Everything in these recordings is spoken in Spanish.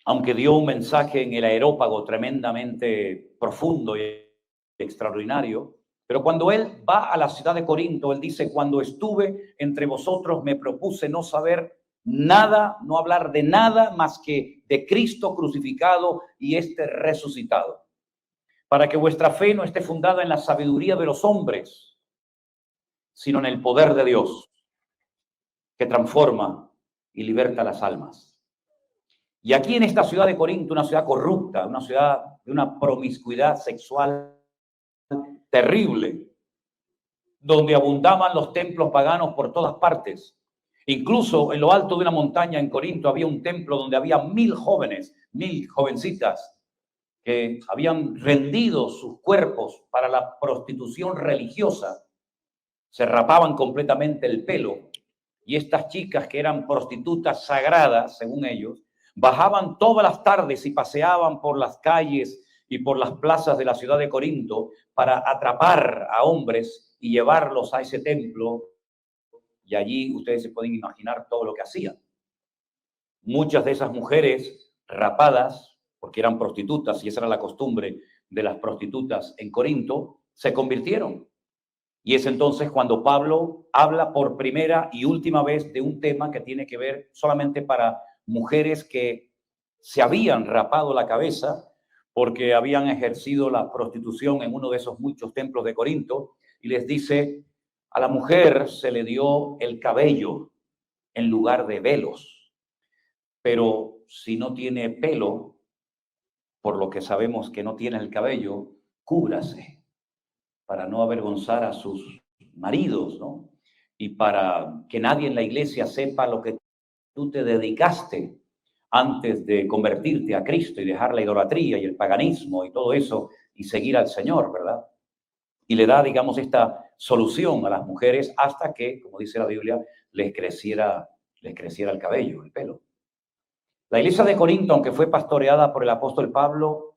aunque dio un mensaje en el Areópago tremendamente profundo y extraordinario, pero cuando él va a la ciudad de Corinto, él dice: cuando estuve entre vosotros me propuse no saber nada, no hablar de nada más que de Cristo crucificado y resucitado, para que vuestra fe no esté fundada en la sabiduría de los hombres, sino en el poder de Dios, que transforma y liberta las almas. Y aquí en esta ciudad de Corinto, una ciudad corrupta, una ciudad de una promiscuidad sexual terrible, donde abundaban los templos paganos por todas partes. Incluso en lo alto de una montaña en Corinto había un templo donde había 1000 jóvenes, 1000 jovencitas que habían rendido sus cuerpos para la prostitución religiosa. Se rapaban completamente el pelo, y estas chicas, que eran prostitutas sagradas, según ellos, bajaban todas las tardes y paseaban por las calles y por las plazas de la ciudad de Corinto para atrapar a hombres y llevarlos a ese templo, y allí ustedes se pueden imaginar todo lo que hacían. Muchas de esas mujeres rapadas, porque eran prostitutas y esa era la costumbre de las prostitutas en Corinto, se convirtieron. Y es entonces cuando Pablo habla por primera y última vez de un tema que tiene que ver solamente para mujeres que se habían rapado la cabeza porque habían ejercido la prostitución en uno de esos muchos templos de Corinto, y les dice: a la mujer se le dio el cabello en lugar de velos, pero si no tiene pelo, por lo que sabemos que no tiene el cabello, cúbrase para no avergonzar a sus maridos, ¿no? Y para que nadie en la iglesia sepa lo que tú te dedicaste antes de convertirte a Cristo y dejar la idolatría y el paganismo y todo eso y seguir al Señor, ¿verdad? Y le da, digamos, esta solución a las mujeres hasta que, como dice la Biblia, les creciera el cabello, el pelo. La iglesia de Corinto, aunque fue pastoreada por el apóstol Pablo,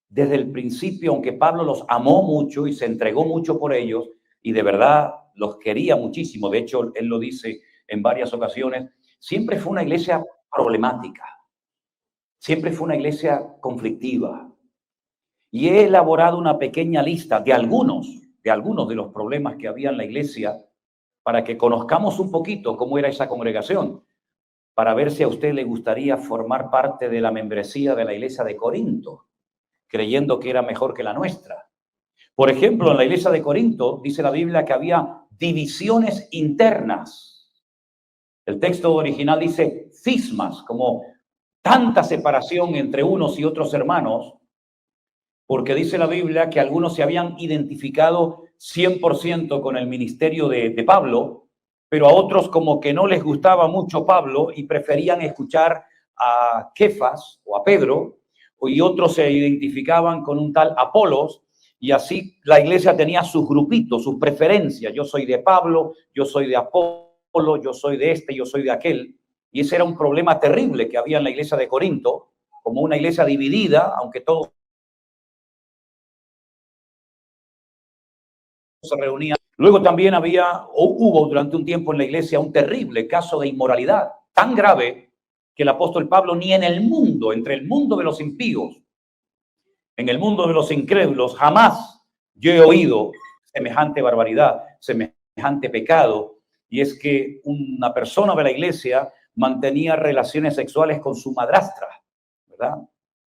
desde el principio, aunque Pablo los amó mucho y se entregó mucho por ellos, y de verdad los quería muchísimo, de hecho, él lo dice en varias ocasiones, siempre fue una iglesia problemática, siempre fue una iglesia conflictiva. Y he elaborado una pequeña lista de algunos de los problemas que había en la iglesia para que conozcamos un poquito cómo era esa congregación, para ver si a usted le gustaría formar parte de la membresía de la iglesia de Corinto, creyendo que era mejor que la nuestra. Por ejemplo, en la iglesia de Corinto dice la Biblia que había divisiones internas. El texto original dice cismas, como tanta separación entre unos y otros hermanos, porque dice la Biblia que algunos se habían identificado 100% con el ministerio de Pablo, pero a otros como que no les gustaba mucho Pablo y preferían escuchar a Kefas o a Pedro, y otros se identificaban con un tal Apolos, y así la iglesia tenía sus grupitos, sus preferencias. Yo soy de Pablo, yo soy de Apolo, yo soy de este, yo soy de aquel. Y ese era un problema terrible que había en la iglesia de Corinto, como una iglesia dividida, aunque todos se reunían. Luego también hubo durante un tiempo en la iglesia un terrible caso de inmoralidad, tan grave que el apóstol Pablo ni en el mundo, entre el mundo de los impíos, en el mundo de los incrédulos, jamás yo he oído semejante barbaridad, semejante pecado. Y es que una persona de la iglesia mantenía relaciones sexuales con su madrastra, ¿verdad?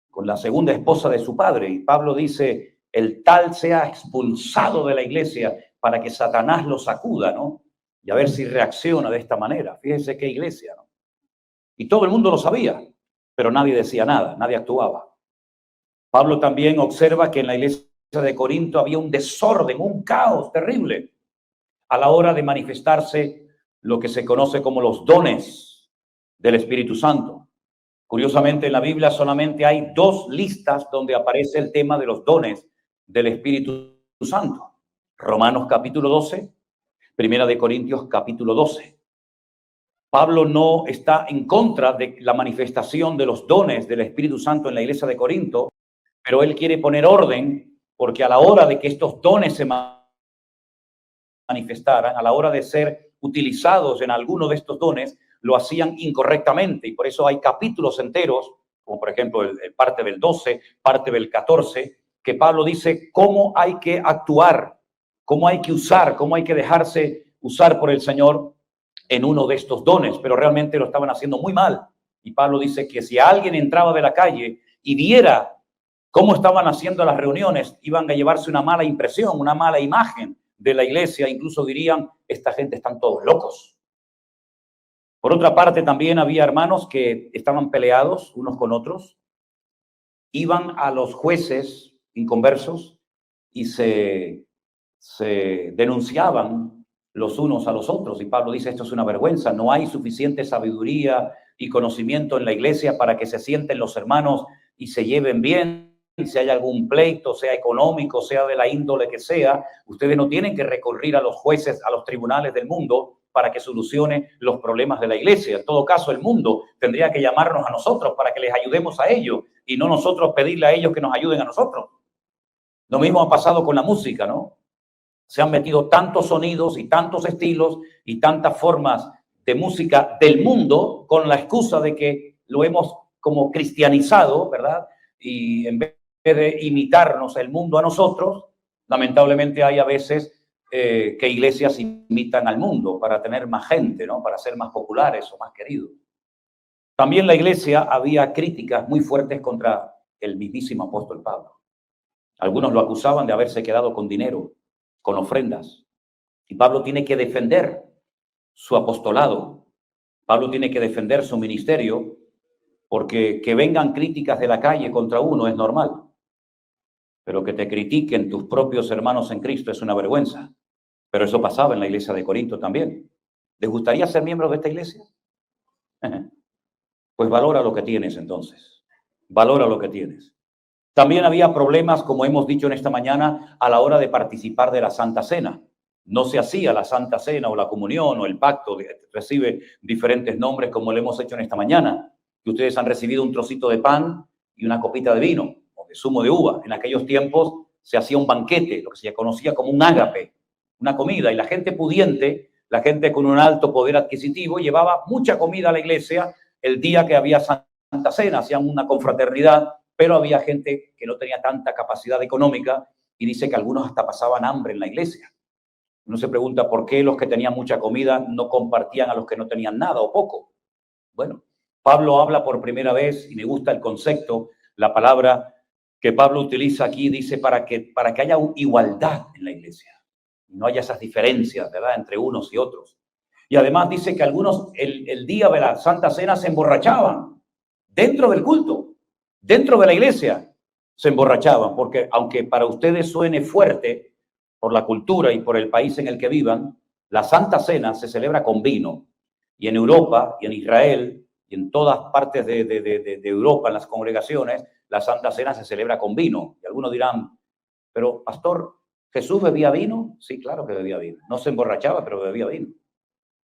Con la segunda esposa de su padre. Y Pablo dice: el tal sea expulsado de la iglesia para que Satanás lo sacuda, ¿no? Y a ver si reacciona de esta manera. Fíjense qué iglesia, ¿no? Y todo el mundo lo sabía, pero nadie decía nada, nadie actuaba. Pablo también observa que en la iglesia de Corinto había un desorden, un caos terrible a la hora de manifestarse lo que se conoce como los dones del Espíritu Santo. Curiosamente, en la Biblia solamente hay 2 listas donde aparece el tema de los dones del Espíritu Santo. Romanos capítulo 12, Primera de Corintios capítulo 12. Pablo no está en contra de la manifestación de los dones del Espíritu Santo en la iglesia de Corinto, pero él quiere poner orden, porque a la hora de que estos dones se manifestaran, a la hora de ser utilizados en alguno de estos dones, lo hacían incorrectamente, y por eso hay capítulos enteros como por ejemplo parte del 12, parte del 14, que Pablo dice cómo hay que actuar, cómo hay que usar, cómo hay que dejarse usar por el Señor en uno de estos dones, pero realmente lo estaban haciendo muy mal. Y Pablo dice que si alguien entraba de la calle y viera cómo estaban haciendo las reuniones, iban a llevarse una mala impresión, una mala imagen de la iglesia, incluso dirían, esta gente están todos locos. Por otra parte, también había hermanos que estaban peleados unos con otros, iban a los jueces inconversos y se denunciaban los unos a los otros. Y Pablo dice, esto es una vergüenza, no hay suficiente sabiduría y conocimiento en la iglesia para que se sienten los hermanos y se lleven bien. Y si hay algún pleito, sea económico, sea de la índole que sea, ustedes no tienen que recurrir a los jueces, a los tribunales del mundo para que solucione los problemas de la iglesia. En todo caso, el mundo tendría que llamarnos a nosotros para que les ayudemos a ellos y no nosotros pedirle a ellos que nos ayuden a nosotros. Lo mismo ha pasado con la música, ¿no? Se han metido tantos sonidos y tantos estilos y tantas formas de música del mundo con la excusa de que lo hemos como cristianizado, ¿verdad? Y en vez de imitarnos el mundo a nosotros, lamentablemente hay a veces que iglesias imitan al mundo para tener más gente, ¿no? Para ser más populares o más queridos. También la iglesia había críticas muy fuertes contra el mismísimo apóstol Pablo. Algunos lo acusaban de haberse quedado con dinero, con ofrendas. Y Pablo tiene que defender su apostolado. Pablo tiene que defender su ministerio, porque que vengan críticas de la calle contra uno es normal. Pero que te critiquen tus propios hermanos en Cristo es una vergüenza. Pero eso pasaba en la iglesia de Corinto también. ¿Les gustaría ser miembros de esta iglesia? Pues valora lo que tienes entonces. Valora lo que tienes. También había problemas, como hemos dicho en esta mañana, a la hora de participar de la Santa Cena. No se hacía la Santa Cena o la comunión o el pacto, recibe diferentes nombres como lo hemos hecho en esta mañana. Que ustedes han recibido un trocito de pan y una copita de vino o de zumo de uva. En aquellos tiempos se hacía un banquete, lo que se conocía como un ágape, una comida, y la gente pudiente, la gente con un alto poder adquisitivo, llevaba mucha comida a la iglesia el día que había Santa Cena, hacían una confraternidad, pero había gente que no tenía tanta capacidad económica y dice que algunos hasta pasaban hambre en la iglesia. Uno se pregunta por qué los que tenían mucha comida no compartían a los que no tenían nada o poco. Bueno, Pablo habla por primera vez, y me gusta el concepto, la palabra que Pablo utiliza aquí, dice para que haya igualdad en la iglesia. No haya esas diferencias, ¿verdad?, entre unos y otros. Y además dice que algunos el día de la Santa Cena se emborrachaban dentro del culto, dentro de la iglesia se emborrachaban, porque aunque para ustedes suene fuerte por la cultura y por el país en el que vivan, la Santa Cena se celebra con vino. Y en Europa y en Israel y en todas partes de Europa, en las congregaciones, la Santa Cena se celebra con vino. Y algunos dirán, pero pastor, ¿Jesús bebía vino? Sí, claro que bebía vino. No se emborrachaba, pero bebía vino. Lo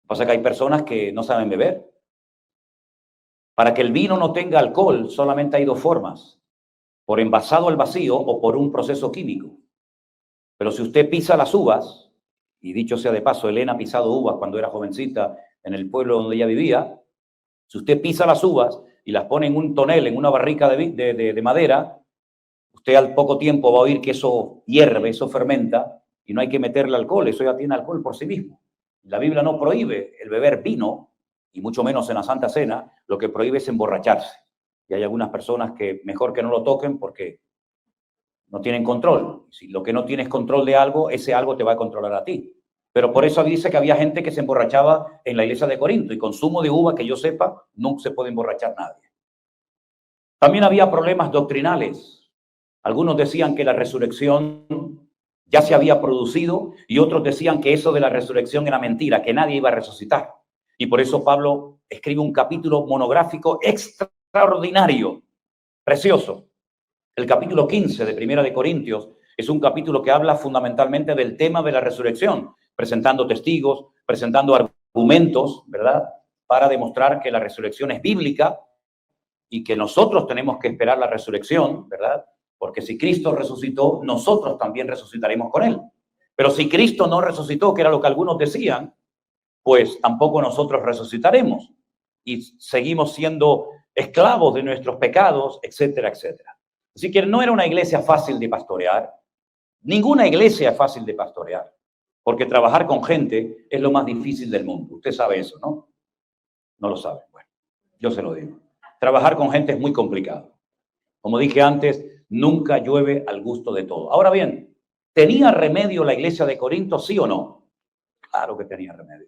que pasa es que hay personas que no saben beber. Para que el vino no tenga alcohol, solamente hay dos formas: por envasado al vacío o por un proceso químico. Pero si usted pisa las uvas, y dicho sea de paso, Elena ha pisado uvas cuando era jovencita en el pueblo donde ella vivía, si usted pisa las uvas y las pone en un tonel, en una barrica de madera, usted al poco tiempo va a oír que eso hierve, eso fermenta, y no hay que meterle alcohol, eso ya tiene alcohol por sí mismo. La Biblia no prohíbe el beber vino, y mucho menos en la Santa Cena, lo que prohíbe es emborracharse. Y hay algunas personas que mejor que no lo toquen porque no tienen control. Si lo que no tienes control de algo, ese algo te va a controlar a ti. Pero por eso dice que había gente que se emborrachaba en la iglesia de Corinto, y con zumo de uva, que yo sepa, no se puede emborrachar nadie. También había problemas doctrinales. Algunos decían que la resurrección ya se había producido y otros decían que eso de la resurrección era mentira, que nadie iba a resucitar. Y por eso Pablo escribe un capítulo monográfico extraordinario, precioso. El capítulo 15 de Primera de Corintios es un capítulo que habla fundamentalmente del tema de la resurrección, presentando testigos, presentando argumentos, ¿verdad?, para demostrar que la resurrección es bíblica y que nosotros tenemos que esperar la resurrección, ¿verdad? Porque si Cristo resucitó, nosotros también resucitaremos con él. Pero si Cristo no resucitó, que era lo que algunos decían, pues tampoco nosotros resucitaremos. Y seguimos siendo esclavos de nuestros pecados, etcétera, etcétera. Así que no era una iglesia fácil de pastorear. Ninguna iglesia es fácil de pastorear, porque trabajar con gente es lo más difícil del mundo. Usted sabe eso, ¿no? No lo sabe. Bueno, yo se lo digo. Trabajar con gente es muy complicado. Como dije antes, nunca llueve al gusto de todo. Ahora bien, ¿tenía remedio la iglesia de Corinto, sí o no? Claro que tenía remedio.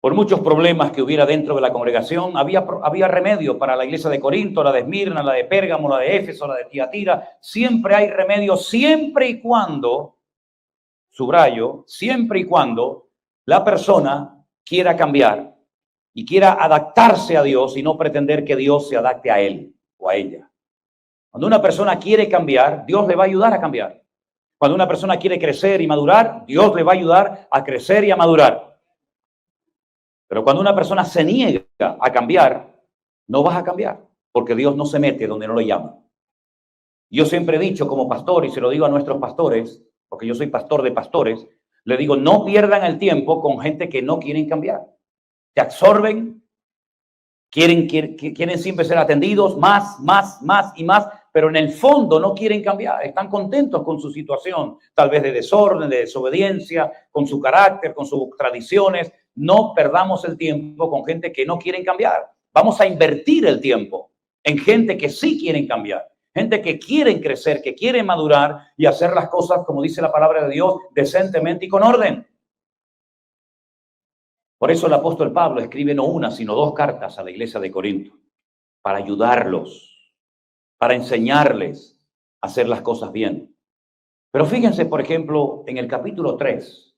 Por muchos problemas que hubiera dentro de la congregación, había remedio para la iglesia de Corinto, la de Esmirna, la de Pérgamo, la de Éfeso, la de Tiatira. Siempre hay remedio, siempre y cuando, subrayo, siempre y cuando la persona quiera cambiar y quiera adaptarse a Dios y no pretender que Dios se adapte a él o a ella. Cuando una persona quiere cambiar, Dios le va a ayudar a cambiar. Cuando una persona quiere crecer y madurar, Dios le va a ayudar a crecer y a madurar. Pero cuando una persona se niega a cambiar, no vas a cambiar, porque Dios no se mete donde no lo llama. Yo siempre he dicho como pastor, y se lo digo a nuestros pastores, porque yo soy pastor de pastores, le digo, no pierdan el tiempo con gente que no quieren cambiar. Te absorben, quieren siempre ser atendidos, más y más, pero en el fondo no quieren cambiar. Están contentos con su situación, tal vez de desorden, de desobediencia, con su carácter, con sus tradiciones. No perdamos el tiempo con gente que no quieren cambiar. Vamos a invertir el tiempo en gente que sí quieren cambiar. Gente que quieren crecer, que quieren madurar y hacer las cosas, como dice la palabra de Dios, decentemente y con orden. Por eso el apóstol Pablo escribe no una, sino 2 cartas a la iglesia de Corinto, para ayudarlos, para enseñarles a hacer las cosas bien. Pero fíjense, por ejemplo, en el capítulo 3,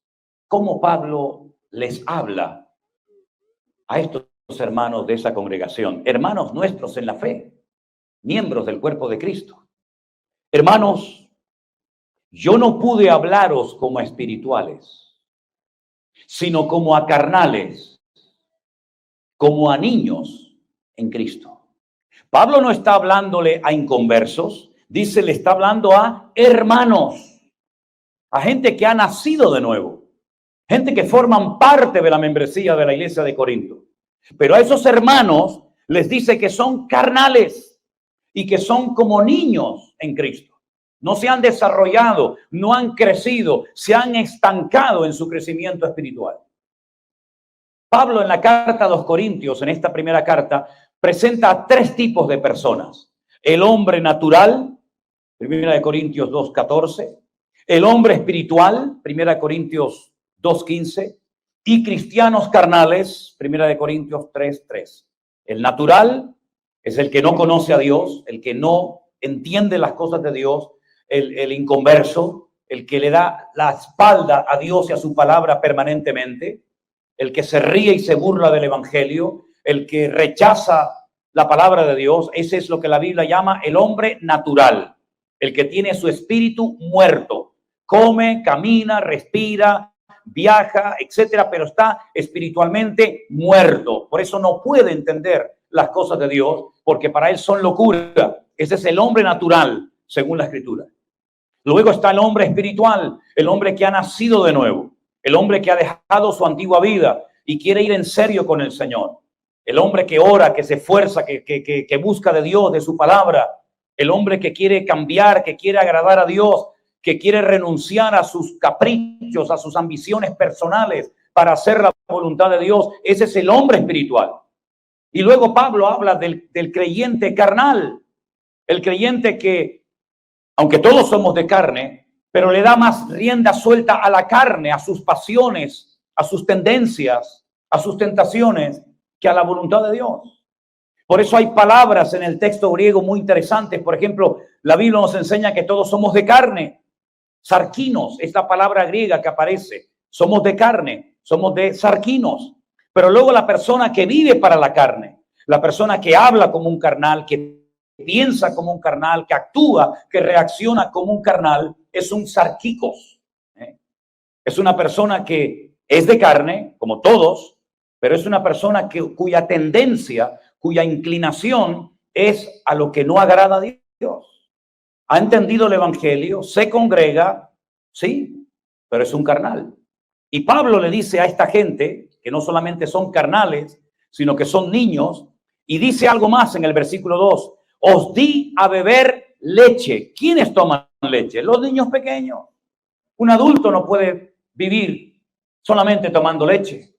cómo Pablo les habla a estos hermanos de esa congregación, hermanos nuestros en la fe, miembros del cuerpo de Cristo. Hermanos, yo no pude hablaros como a espirituales, sino como a carnales, como a niños en Cristo. Pablo no está hablándole a inconversos, dice, le está hablando a hermanos, a gente que ha nacido de nuevo, gente que forman parte de la membresía de la iglesia de Corinto. Pero a esos hermanos les dice que son carnales y que son como niños en Cristo. No se han desarrollado, no han crecido, se han estancado en su crecimiento espiritual. Pablo en la carta a los Corintios, en esta primera carta, presenta a 3 tipos de personas. El hombre natural, 1 Corintios 2:14. El hombre espiritual, 1 Corintios 2:15. Y cristianos carnales, 1 Corintios 3:3. El natural es el que no conoce a Dios, el que no entiende las cosas de Dios, el inconverso, el que le da la espalda a Dios y a su palabra permanentemente, el que se ríe y se burla del evangelio, el que rechaza la palabra de Dios. Ese es lo que la Biblia llama el hombre natural, el que tiene su espíritu muerto, come, camina, respira, viaja, etcétera, pero está espiritualmente muerto. Por eso no puede entender las cosas de Dios, porque para él son locura. Ese es el hombre natural, según la Escritura. Luego está el hombre espiritual, el hombre que ha nacido de nuevo, el hombre que ha dejado su antigua vida y quiere ir en serio con el Señor. El hombre que ora, que se esfuerza, que busca de Dios, de su palabra. El hombre que quiere cambiar, que quiere agradar a Dios, que quiere renunciar a sus caprichos, a sus ambiciones personales para hacer la voluntad de Dios. Ese es el hombre espiritual. Y luego Pablo habla del creyente carnal, el creyente que, aunque todos somos de carne, pero le da más rienda suelta a la carne, a sus pasiones, a sus tendencias, a sus tentaciones, que a la voluntad de Dios. Por eso hay palabras en el texto griego muy interesantes. Por ejemplo, la Biblia nos enseña que todos somos de carne. Sarquinos es la palabra griega que aparece. Somos de carne, somos de sarquinos. Pero luego la persona que vive para la carne, la persona que habla como un carnal, que piensa como un carnal, que actúa, que reacciona como un carnal, es un sarquicos. Es una persona que es de carne, como todos, pero es una persona cuya tendencia, cuya inclinación es a lo que no agrada a Dios. Ha entendido el evangelio, se congrega, sí, pero es un carnal. Y Pablo le dice a esta gente, que no solamente son carnales, sino que son niños, Y dice algo más en el versículo 2. Os di a beber leche. ¿Quiénes toman leche? Los niños pequeños. Un adulto no puede vivir solamente tomando leche.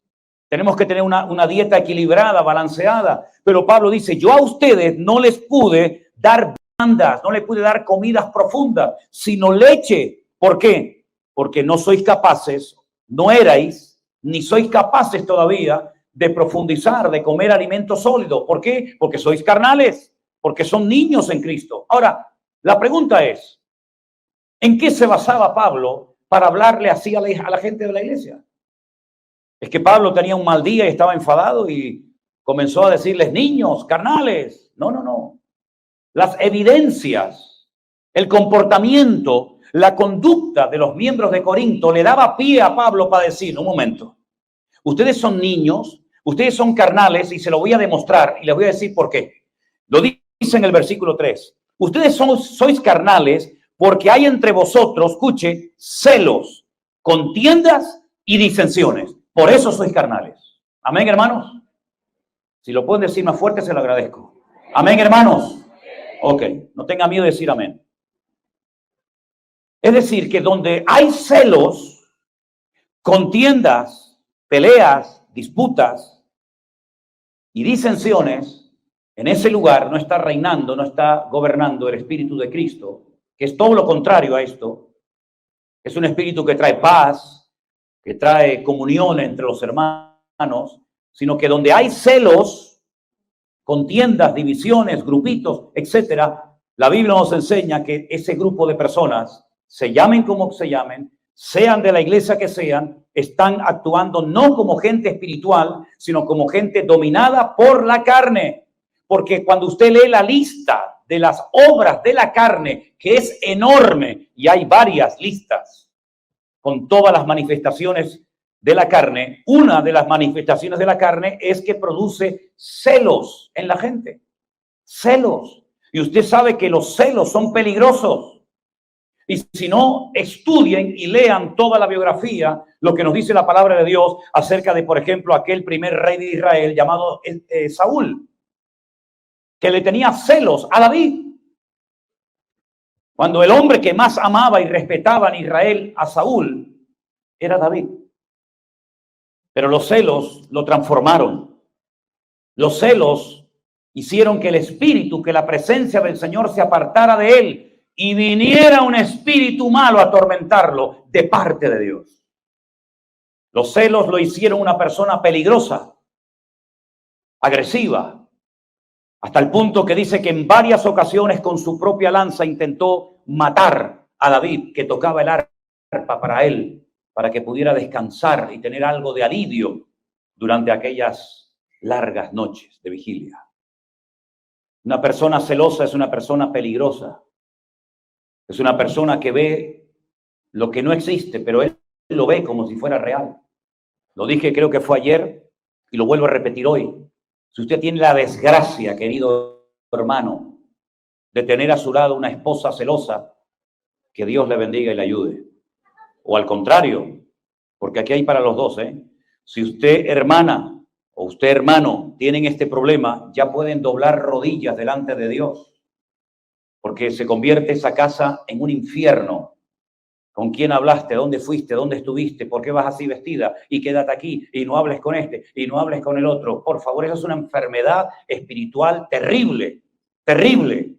Tenemos que tener una dieta equilibrada, balanceada. Pero Pablo dice, yo a ustedes no les pude dar viandas, no les pude dar comidas profundas, sino leche. ¿Por qué? Porque no sois capaces, no erais, ni sois capaces todavía de profundizar, de comer alimento sólido. ¿Por qué? Porque sois carnales, porque son niños en Cristo. Ahora, la pregunta es, ¿en qué se basaba Pablo para hablarle así a la gente de la iglesia? Es que Pablo tenía un mal día y estaba enfadado y comenzó a decirles, niños, carnales. No, no, no. Las evidencias, el comportamiento, la conducta de los miembros de Corinto le daba pie a Pablo para decir, un momento, ustedes son niños, ustedes son carnales y se lo voy a demostrar y les voy a decir por qué. Lo dice en el versículo 3. Ustedes sois carnales porque hay entre vosotros, escuche, celos, contiendas y disensiones. Por eso sois carnales. Amén, hermanos. Si lo pueden decir más fuerte, se lo agradezco. Amén, hermanos. Ok, no tenga miedo de decir amén. Es decir, que donde hay celos, contiendas, peleas, disputas y disensiones, en ese lugar no está reinando, no está gobernando el Espíritu de Cristo, que es todo lo contrario a esto. Es un espíritu que trae paz, que trae comunión entre los hermanos, sino que donde hay celos, contiendas, divisiones, grupitos, etcétera, la Biblia nos enseña que ese grupo de personas, se llamen como se llamen, sean de la iglesia que sean, están actuando no como gente espiritual, sino como gente dominada por la carne. Porque cuando usted lee la lista de las obras de la carne, que es enorme, y hay varias listas con todas las manifestaciones de la carne, una de las manifestaciones de la carne es que produce celos en la gente. Celos. Y usted sabe que los celos son peligrosos. Y si no, estudien y lean toda la biografía, lo que nos dice la palabra de Dios acerca de, por ejemplo, aquel primer rey de Israel llamado Saúl, que le tenía celos a David. Cuando el hombre que más amaba y respetaba en Israel a Saúl era David. Pero los celos lo transformaron. Los celos hicieron que el espíritu, que la presencia del Señor se apartara de él y viniera un espíritu malo a atormentarlo de parte de Dios. Los celos lo hicieron una persona peligrosa, agresiva, hasta el punto que dice que en varias ocasiones con su propia lanza intentó matar a David, que tocaba el arpa para él, para que pudiera descansar y tener algo de alivio durante aquellas largas noches de vigilia. Una persona celosa es una persona peligrosa. Es una persona que ve lo que no existe, pero él lo ve como si fuera real. Lo dije, creo que fue ayer, y lo vuelvo a repetir hoy. Si usted tiene la desgracia, querido hermano, de tener a su lado una esposa celosa, que Dios le bendiga y le ayude. O al contrario, porque aquí hay para los dos, ¿eh? Si usted, hermana, o usted, hermano, tienen este problema, ya pueden doblar rodillas delante de Dios, porque se convierte esa casa en un infierno. ¿Con quién hablaste? ¿Dónde fuiste? ¿Dónde estuviste? ¿Por qué vas así vestida? Y quédate aquí y no hables con este y no hables con el otro. Por favor, esa es una enfermedad espiritual terrible, terrible.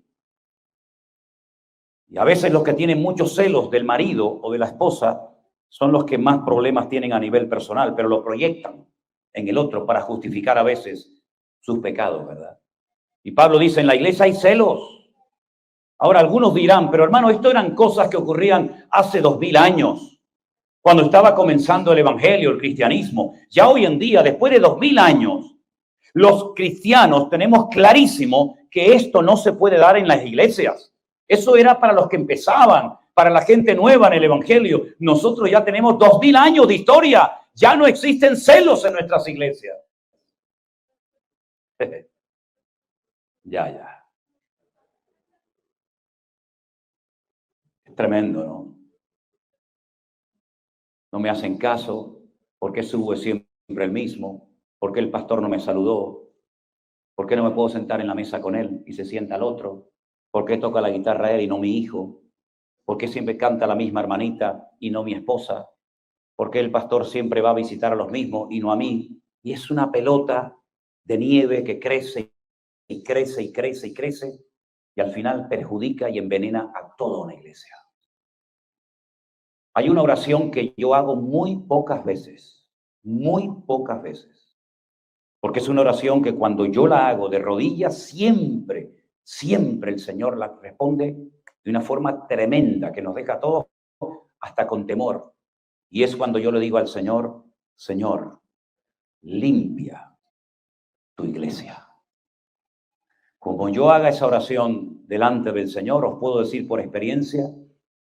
Y a veces los que tienen muchos celos del marido o de la esposa son los que más problemas tienen a nivel personal, pero lo proyectan en el otro para justificar a veces sus pecados, ¿verdad? Y Pablo dice, en la iglesia hay celos. Ahora, algunos dirán, pero hermano, esto eran cosas que ocurrían hace 2000 años, cuando estaba comenzando el evangelio, el cristianismo. Ya hoy en día, después de 2000 años, los cristianos tenemos clarísimo que esto no se puede dar en las iglesias. Eso era para los que empezaban, para la gente nueva en el evangelio. Nosotros ya tenemos 2000 años de historia. Ya no existen celos en nuestras iglesias. Ya. Tremendo, ¿no? No me hacen caso, porque sube siempre el mismo, porque el pastor no me saludó, ¿Por qué no me puedo sentar en la mesa con él y se sienta el otro? ¿Por qué toca la guitarra él y no mi hijo? ¿Por qué siempre canta la misma hermanita y no mi esposa? ¿Por qué el pastor siempre va a visitar a los mismos y no a mí? Y es una pelota de nieve que crece y crece y crece y crece y al final perjudica y envenena a toda una iglesia. Hay una oración que yo hago muy pocas veces, porque es una oración que cuando yo la hago de rodillas, siempre el Señor la responde de una forma tremenda que nos deja a todos hasta con temor. Y es cuando yo le digo al Señor, Señor, limpia tu iglesia. Como yo haga esa oración delante del Señor, os puedo decir por experiencia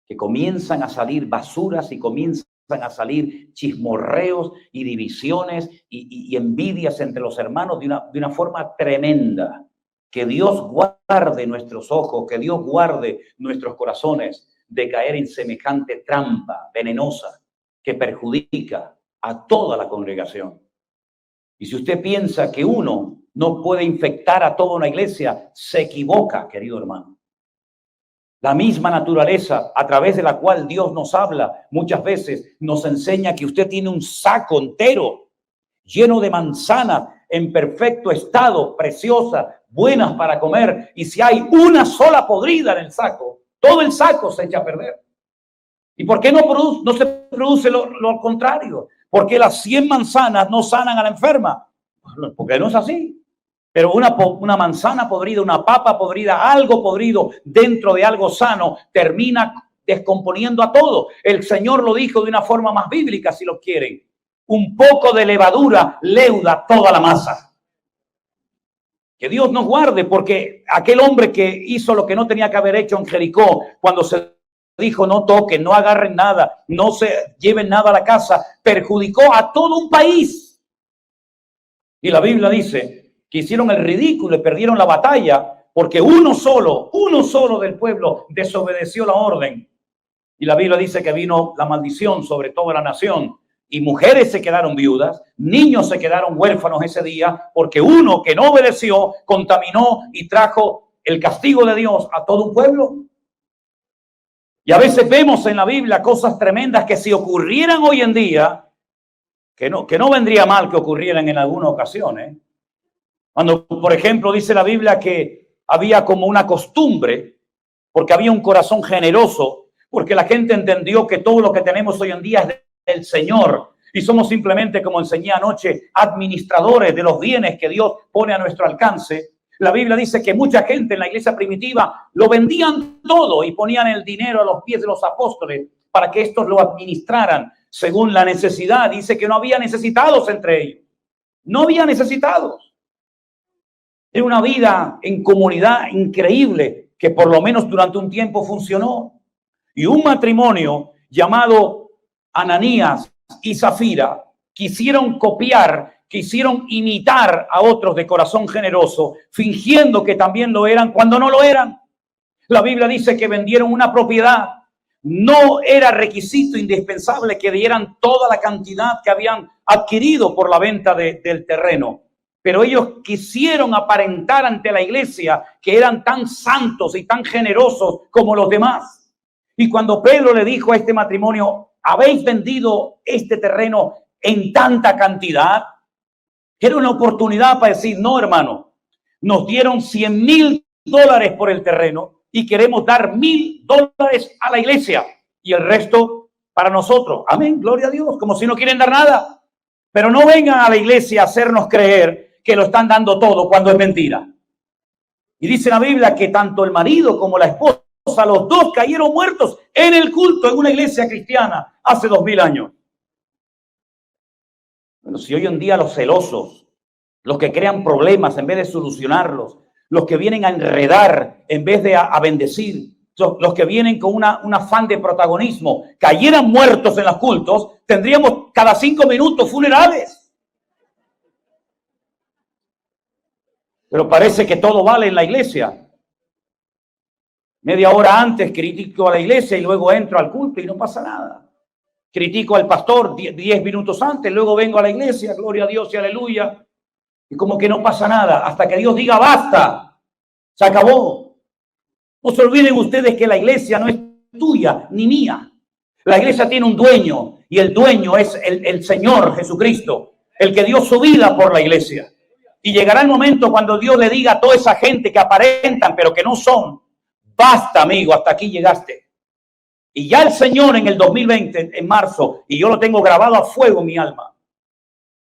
que comienzan a salir basuras y comienzan a salir chismorreos y divisiones y envidias entre los hermanos de una forma tremenda. Que Dios guarde nuestros ojos, que Dios guarde nuestros corazones de caer en semejante trampa venenosa que perjudica a toda la congregación. Y si usted piensa que uno no puede infectar a toda una iglesia, se equivoca, querido hermano. La misma naturaleza a través de la cual Dios nos habla muchas veces nos enseña que usted tiene un saco entero lleno de manzanas en perfecto estado, preciosas, buenas para comer. Y si hay una sola podrida en el saco, todo el saco se echa a perder. ¿Y por qué no se produce lo contrario? ¿Por qué las 100 manzanas no sanan a la enferma? Porque no es así. Pero una manzana podrida, una papa podrida, algo podrido dentro de algo sano, termina descomponiendo a todo. El Señor lo dijo de una forma más bíblica, si lo quieren. Un poco de levadura leuda toda la masa. Que Dios nos guarde, porque aquel hombre que hizo lo que no tenía que haber hecho en Jericó, cuando se dijo no toquen, no agarren nada, no se lleven nada a la casa, perjudicó a todo un país. Y la Biblia dice que hicieron el ridículo y perdieron la batalla porque uno solo del pueblo desobedeció la orden. Y la Biblia dice que vino la maldición sobre toda la nación y mujeres se quedaron viudas, niños se quedaron huérfanos ese día porque uno que no obedeció contaminó y trajo el castigo de Dios a todo un pueblo. Y a veces vemos en la Biblia cosas tremendas que si ocurrieran hoy en día, que no vendría mal que ocurrieran en alguna ocasión, Cuando, por ejemplo, dice la Biblia que había como una costumbre, porque había un corazón generoso, porque la gente entendió que todo lo que tenemos hoy en día es del Señor y somos simplemente, como enseñé anoche, administradores de los bienes que Dios pone a nuestro alcance. La Biblia dice que mucha gente en la iglesia primitiva lo vendían todo y ponían el dinero a los pies de los apóstoles para que estos lo administraran según la necesidad. Dice que no había necesitados entre ellos. No había necesitados. Era una vida en comunidad increíble que por lo menos durante un tiempo funcionó. Y un matrimonio llamado Ananías y Zafira quisieron imitar a otros de corazón generoso, fingiendo que también lo eran cuando no lo eran. La Biblia dice que vendieron una propiedad. No era requisito indispensable que dieran toda la cantidad que habían adquirido por la venta del terreno. Pero ellos quisieron aparentar ante la iglesia que eran tan santos y tan generosos como los demás. Y cuando Pedro le dijo a este matrimonio, ¿habéis vendido este terreno en tanta cantidad? Era una oportunidad para decir, no, hermano, nos dieron $100,000 por el terreno y queremos dar $1,000 a la iglesia y el resto para nosotros. Amén, gloria a Dios, como si no quieren dar nada. Pero no vengan a la iglesia a hacernos creer que lo están dando todo cuando es mentira. Y dice la Biblia que tanto el marido como la esposa, los dos cayeron muertos en el culto en una iglesia cristiana hace 2000 años. Bueno, si hoy en día los celosos, los que crean problemas en vez de solucionarlos, los que vienen a enredar en vez de a bendecir, los que vienen con un afán de protagonismo, cayeran muertos en los cultos, tendríamos cada 5 minutos funerales. Pero parece que todo vale en la iglesia. Media hora antes critico a la iglesia y luego entro al culto y no pasa nada. Critico al pastor 10 minutos antes, luego vengo a la iglesia, gloria a Dios y aleluya. Y como que no pasa nada hasta que Dios diga basta, se acabó. No se olviden ustedes que la iglesia no es tuya ni mía. La iglesia tiene un dueño y el dueño es el Señor Jesucristo, el que dio su vida por la iglesia. Y llegará el momento cuando Dios le diga a toda esa gente que aparentan pero que no son, basta amigo, hasta aquí llegaste. Y ya el Señor en el 2020, en marzo, y yo lo tengo grabado a fuego en mi alma,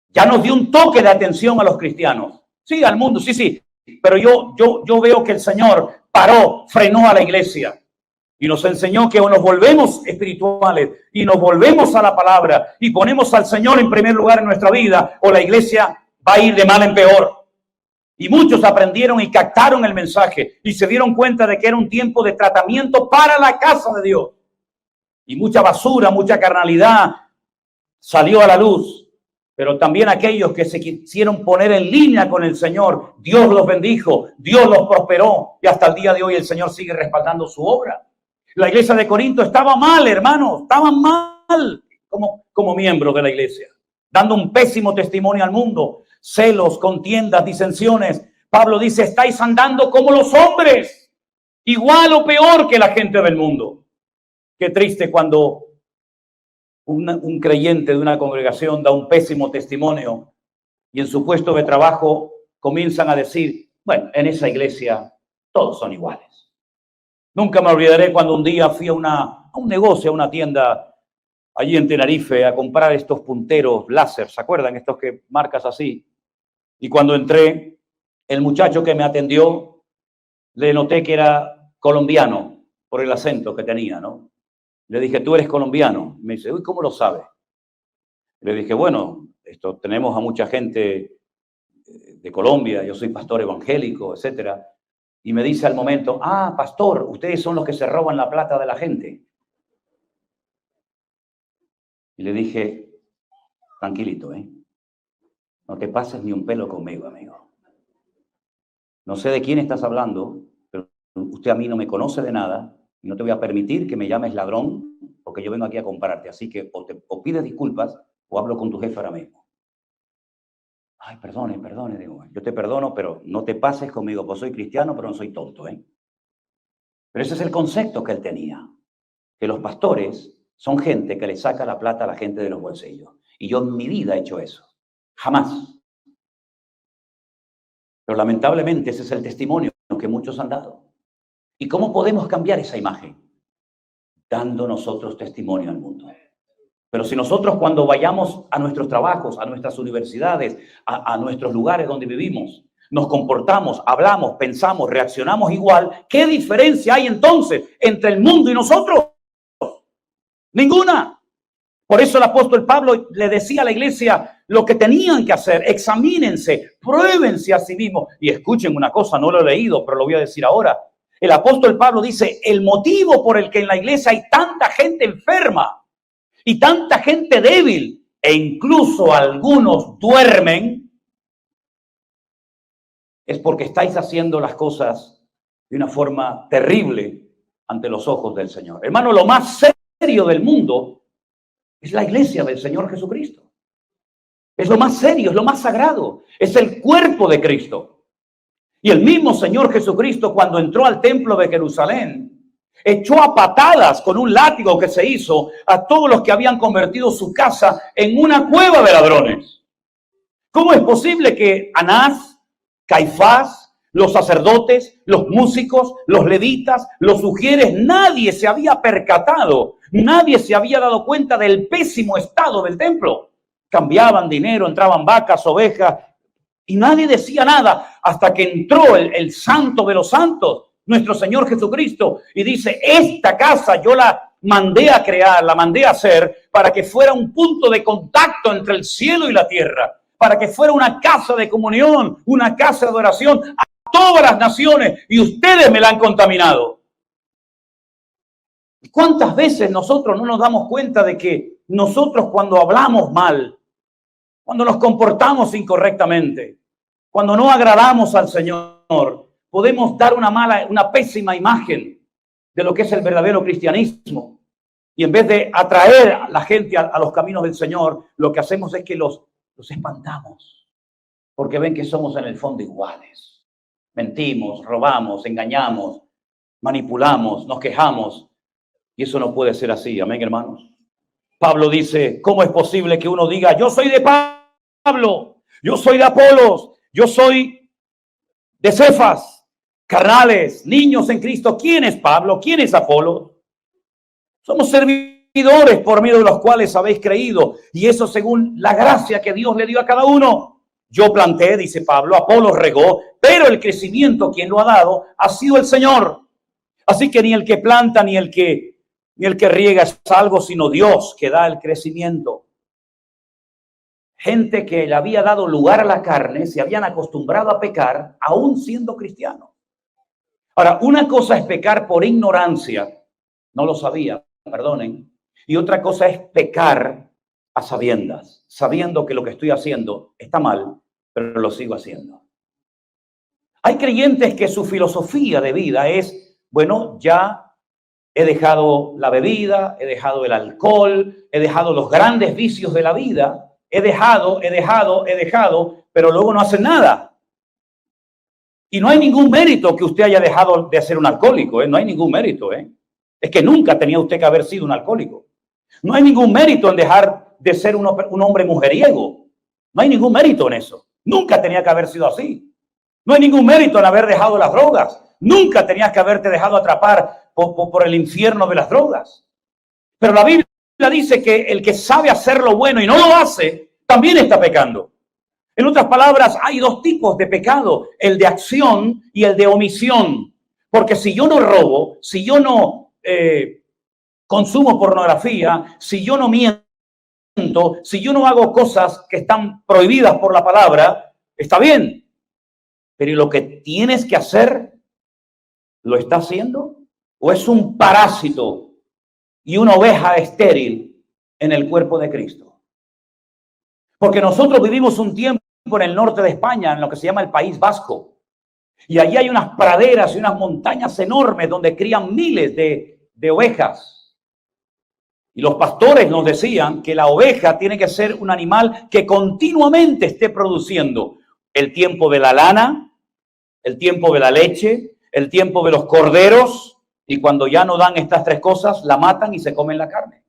ya nos dio un toque de atención a los cristianos. Sí, al mundo, sí. Pero yo veo que el Señor paró, frenó a la iglesia y nos enseñó que o nos volvemos espirituales y nos volvemos a la palabra y ponemos al Señor en primer lugar en nuestra vida, o la iglesia va a ir de mal en peor. Y muchos aprendieron y captaron el mensaje y se dieron cuenta de que era un tiempo de tratamiento para la casa de Dios. Y mucha basura, mucha carnalidad salió a la luz. Pero también aquellos que se quisieron poner en línea con el Señor, Dios los bendijo, Dios los prosperó. Y hasta el día de hoy el Señor sigue respaldando su obra. La iglesia de Corinto estaba mal, hermanos, estaban mal como miembros de la iglesia, dando un pésimo testimonio al mundo. Celos, contiendas, disensiones. Pablo dice, estáis andando como los hombres, igual o peor que la gente del mundo. Qué triste cuando un creyente de una congregación da un pésimo testimonio y en su puesto de trabajo comienzan a decir, bueno, en esa iglesia todos son iguales. Nunca me olvidaré cuando un día fui a un negocio, a una tienda allí en Tenerife a comprar estos punteros láser, ¿se acuerdan? Estos que marcas así. Y cuando entré, el muchacho que me atendió, le noté que era colombiano por el acento que tenía, ¿no? Le dije, ¿tú eres colombiano? Me dice, uy, ¿cómo lo sabes? Le dije, bueno, tenemos a mucha gente de Colombia, yo soy pastor evangélico, etcétera. Y me dice al momento, pastor, ustedes son los que se roban la plata de la gente. Y le dije, tranquilito, no te pases ni un pelo conmigo, amigo. No sé de quién estás hablando, pero usted a mí no me conoce de nada. Y no te voy a permitir que me llames ladrón, porque yo vengo aquí a comprarte. Así que o pides disculpas o hablo con tu jefe ahora mismo. Ay, perdone, digo, yo te perdono, pero no te pases conmigo, pues soy cristiano, pero no soy tonto, Pero ese es el concepto que él tenía, que los pastores son gente que le saca la plata a la gente de los bolsillos. Y yo en mi vida he hecho eso, jamás. Pero lamentablemente ese es el testimonio que muchos han dado. ¿Y cómo podemos cambiar esa imagen? Dando nosotros testimonio al mundo. Pero si nosotros cuando vayamos a nuestros trabajos, a nuestras universidades, a nuestros lugares donde vivimos, nos comportamos, hablamos, pensamos, reaccionamos igual, ¿qué diferencia hay entonces entre el mundo y nosotros? Ninguna. Por eso el apóstol Pablo le decía a la iglesia lo que tenían que hacer. Examínense, pruébense a sí mismos. Y escuchen una cosa, no lo he leído, pero lo voy a decir ahora. El apóstol Pablo dice, el motivo por el que en la iglesia hay tanta gente enferma y tanta gente débil, e incluso algunos duermen, es porque estáis haciendo las cosas de una forma terrible ante los ojos del Señor. Hermano, lo más serio del mundo es la iglesia del Señor Jesucristo. Es lo más serio, es lo más sagrado, es el cuerpo de Cristo. Y el mismo Señor Jesucristo, cuando entró al templo de Jerusalén, echó a patadas con un látigo que se hizo a todos los que habían convertido su casa en una cueva de ladrones. ¿Cómo es posible que Anás, Caifás, los sacerdotes, los músicos, los levitas, los ujieres, nadie se había percatado, nadie se había dado cuenta del pésimo estado del templo? Cambiaban dinero, entraban vacas, ovejas, y nadie decía nada hasta que entró el santo de los santos, nuestro Señor Jesucristo, y dice, esta casa yo la mandé a crear, la mandé a hacer para que fuera un punto de contacto entre el cielo y la tierra, para que fuera una casa de comunión, una casa de adoración a todas las naciones, y ustedes me la han contaminado. ¿Cuántas veces nosotros no nos damos cuenta de que nosotros cuando hablamos mal, cuando nos comportamos incorrectamente, cuando no agradamos al Señor, podemos dar una pésima imagen de lo que es el verdadero cristianismo? Y en vez de atraer a la gente a los caminos del Señor, lo que hacemos es que los espantamos. porque ven que somos en el fondo iguales. Mentimos, robamos, engañamos, manipulamos, nos quejamos. Y eso no puede ser así, amén, hermanos. Pablo dice, ¿cómo es posible que uno diga, yo soy de Pablo, yo soy de Apolos, yo soy de Cefas, carnales, niños en Cristo? ¿Quién es Pablo? ¿Quién es Apolo? Somos servidores por medio de los cuales habéis creído, y eso según la gracia que Dios le dio a cada uno. Yo planté, dice Pablo, Apolo regó, pero el crecimiento quien lo ha dado ha sido el Señor. Así que ni el que planta ni el que riega es algo, sino Dios que da el crecimiento. Gente que le había dado lugar a la carne, se habían acostumbrado a pecar, aún siendo cristianos. Ahora, una cosa es pecar por ignorancia, no lo sabía, perdonen, y otra cosa es pecar a sabiendas, sabiendo que lo que estoy haciendo está mal, pero lo sigo haciendo. Hay creyentes que su filosofía de vida es, bueno, ya he dejado la bebida, he dejado el alcohol, he dejado los grandes vicios de la vida, he dejado, pero luego no hacen nada. Y no hay ningún mérito que usted haya dejado de ser un alcohólico, no hay ningún mérito. Es que nunca tenía usted que haber sido un alcohólico. No hay ningún mérito en dejar de ser un hombre mujeriego. No hay ningún mérito en eso. Nunca tenía que haber sido así. No hay ningún mérito en haber dejado las drogas. Nunca tenías que haberte dejado atrapar por el infierno de las drogas. Pero la Biblia dice que el que sabe hacer lo bueno y no lo hace, también está pecando. En otras palabras, hay dos tipos de pecado, el de acción y el de omisión. Porque si yo no robo, si yo no consumo pornografía, si yo no miento, si yo no hago cosas que están prohibidas por la palabra, está bien. Pero ¿y lo que tienes que hacer? ¿Lo está haciendo? ¿O es un parásito y una oveja estéril en el cuerpo de Cristo? Porque nosotros vivimos un tiempo en el norte de España, en lo que se llama el País Vasco. Y allí hay unas praderas y unas montañas enormes donde crían miles de ovejas. Y los pastores nos decían que la oveja tiene que ser un animal que continuamente esté produciendo el tiempo de la lana, el tiempo de la leche, el tiempo de los corderos, y cuando ya no dan estas tres cosas, la matan y se comen la carne.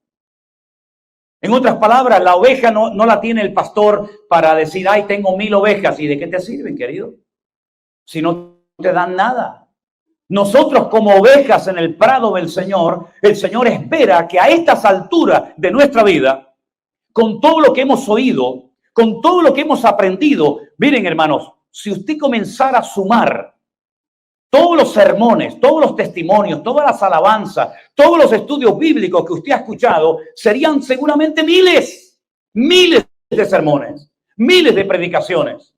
En otras palabras, la oveja no la tiene el pastor para decir, ay, tengo 1000 ovejas. ¿Y de qué te sirven, querido? Si no te dan nada. Nosotros como ovejas en el prado del Señor, el Señor espera que a estas alturas de nuestra vida, con todo lo que hemos oído, con todo lo que hemos aprendido, miren hermanos, si usted comenzara a sumar todos los sermones, todos los testimonios, todas las alabanzas, todos los estudios bíblicos que usted ha escuchado, serían seguramente miles de sermones, miles de predicaciones.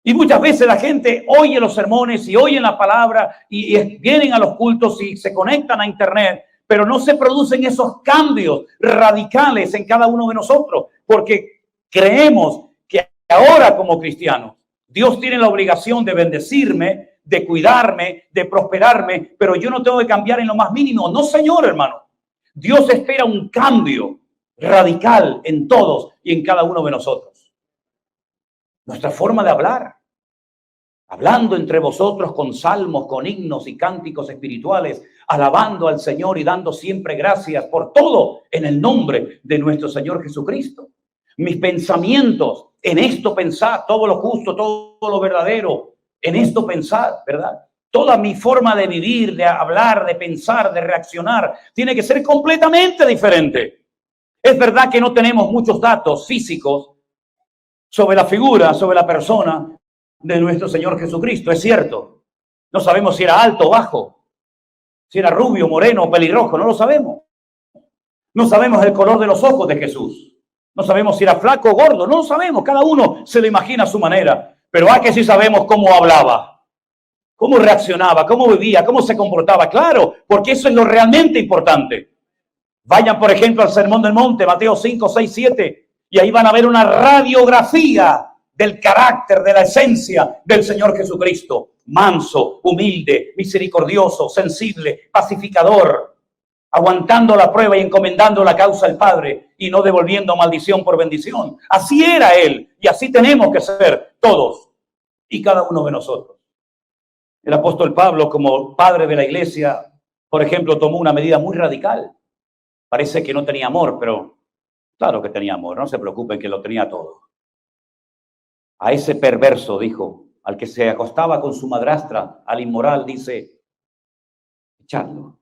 Y muchas veces la gente oye los sermones y oye la palabra y vienen a los cultos y se conectan a internet, pero no se producen esos cambios radicales en cada uno de nosotros, porque creemos que ahora como cristianos, Dios tiene la obligación de bendecirme, de cuidarme, de prosperarme, pero yo no tengo que cambiar en lo más mínimo. No, Señor, hermano. Dios espera un cambio radical en todos y en cada uno de nosotros. Nuestra forma de hablar, hablando entre vosotros con salmos, con himnos y cánticos espirituales, alabando al Señor y dando siempre gracias por todo en el nombre de nuestro Señor Jesucristo. Mis pensamientos, en esto pensar, todo lo justo, todo lo verdadero, en esto pensar, ¿verdad? Toda mi forma de vivir, de hablar, de pensar, de reaccionar, tiene que ser completamente diferente. Es verdad que no tenemos muchos datos físicos sobre la figura, sobre la persona de nuestro Señor Jesucristo, es cierto. No sabemos si era alto o bajo, si era rubio, moreno o pelirrojo, no lo sabemos. No sabemos el color de los ojos de Jesús. No sabemos si era flaco o gordo, no lo sabemos. Cada uno se lo imagina a su manera. Pero que sí sabemos cómo hablaba, cómo reaccionaba, cómo vivía, cómo se comportaba. Claro, porque eso es lo realmente importante. Vayan, por ejemplo, al Sermón del Monte, Mateo 5, 6, 7, y ahí van a ver una radiografía del carácter, de la esencia del Señor Jesucristo. Manso, humilde, misericordioso, sensible, pacificador, aguantando la prueba y encomendando la causa al Padre y no devolviendo maldición por bendición. Así era Él y así tenemos que ser todos y cada uno de nosotros. El apóstol Pablo, como padre de la iglesia, por ejemplo, tomó una medida muy radical. Parece que no tenía amor, pero claro que tenía amor, no se preocupen que lo tenía todo. A ese perverso, dijo, al que se acostaba con su madrastra, al inmoral, dice, echadlo,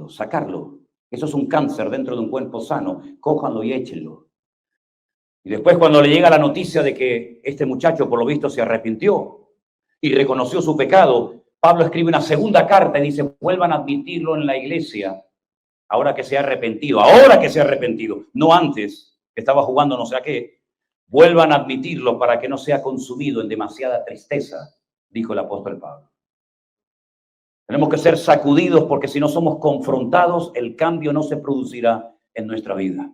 sacarlo. Eso es un cáncer dentro de un cuerpo sano, cójanlo y échenlo. Y después cuando le llega la noticia de que este muchacho por lo visto se arrepintió y reconoció su pecado, Pablo escribe una segunda carta y dice, vuelvan a admitirlo en la iglesia, ahora que se ha arrepentido, no antes, que estaba jugando no sé a qué. Vuelvan a admitirlo para que no sea consumido en demasiada tristeza, dijo el apóstol Pablo. Tenemos que ser sacudidos porque si no somos confrontados, el cambio no se producirá en nuestra vida.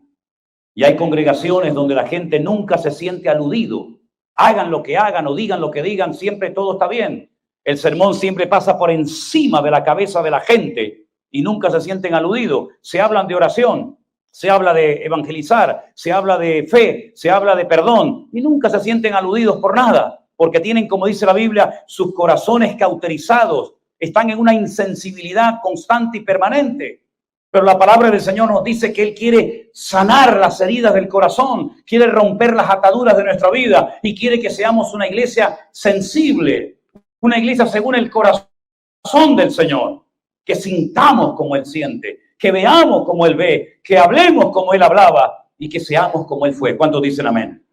Y hay congregaciones donde la gente nunca se siente aludido. Hagan lo que hagan o digan lo que digan, siempre todo está bien. El sermón siempre pasa por encima de la cabeza de la gente y nunca se sienten aludidos. Se hablan de oración, se habla de evangelizar, se habla de fe, se habla de perdón y nunca se sienten aludidos por nada, porque tienen, como dice la Biblia, sus corazones cauterizados, están en una insensibilidad constante y permanente. Pero la palabra del Señor nos dice que Él quiere sanar las heridas del corazón, quiere romper las ataduras de nuestra vida y quiere que seamos una iglesia sensible, una iglesia según el corazón del Señor, que sintamos como Él siente, que veamos como Él ve, que hablemos como Él hablaba y que seamos como Él fue. ¿Cuántos dicen amén?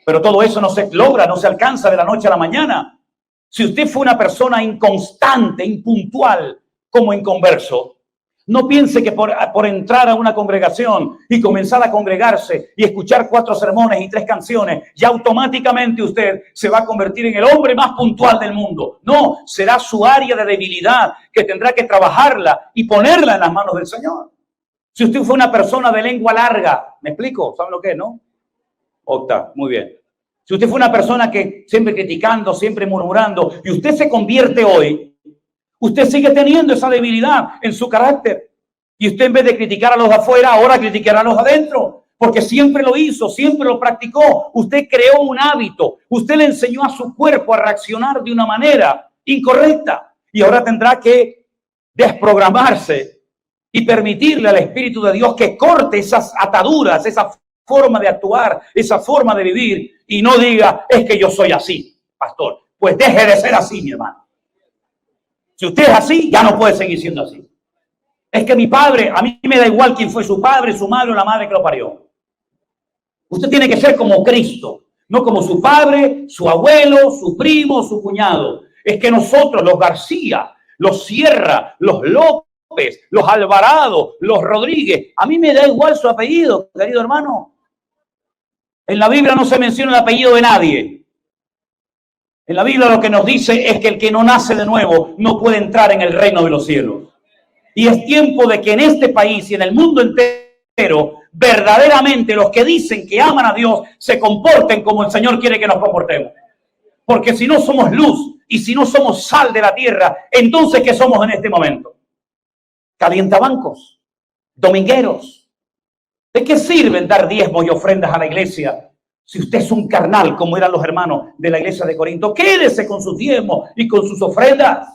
Pero todo eso no se logra, no se alcanza de la noche a la mañana. Si usted fue una persona inconstante, impuntual, como inconverso, no piense que por entrar a una congregación y comenzar a congregarse y escuchar 4 sermones y 3 canciones, ya automáticamente usted se va a convertir en el hombre más puntual del mundo. No, será su área de debilidad que tendrá que trabajarla y ponerla en las manos del Señor. Si usted fue una persona de lengua larga, ¿me explico? ¿Saben lo que es, no? Octa, muy bien. Si usted fue una persona que siempre criticando, siempre murmurando, y usted se convierte hoy, usted sigue teniendo esa debilidad en su carácter. Y usted en vez de criticar a los de afuera, ahora criticará a los de adentro. Porque siempre lo hizo, siempre lo practicó. Usted creó un hábito. Usted le enseñó a su cuerpo a reaccionar de una manera incorrecta. Y ahora tendrá que desprogramarse y permitirle al Espíritu de Dios que corte esas ataduras, esa forma de actuar, esa forma de vivir. Y no diga, es que yo soy así, pastor. Pues deje de ser así, mi hermano. Si usted es así, ya no puede seguir siendo así. Es que mi padre, a mí me da igual quién fue su padre, su madre o la madre que lo parió. Usted tiene que ser como Cristo, no como su padre, su abuelo, su primo, su cuñado. Es que nosotros, los García, los Sierra, los López, los Alvarado, los Rodríguez, a mí me da igual su apellido, querido hermano. En la Biblia no se menciona el apellido de nadie. En la Biblia lo que nos dice es que el que no nace de nuevo no puede entrar en el reino de los cielos. Y es tiempo de que en este país y en el mundo entero, verdaderamente los que dicen que aman a Dios se comporten como el Señor quiere que nos comportemos. Porque si no somos luz y si no somos sal de la tierra, entonces ¿qué somos en este momento? Calientabancos, domingueros. ¿De qué sirven dar diezmos y ofrendas a la iglesia si usted es un carnal como eran los hermanos de la iglesia de Corinto? Quédese con sus diezmos y con sus ofrendas.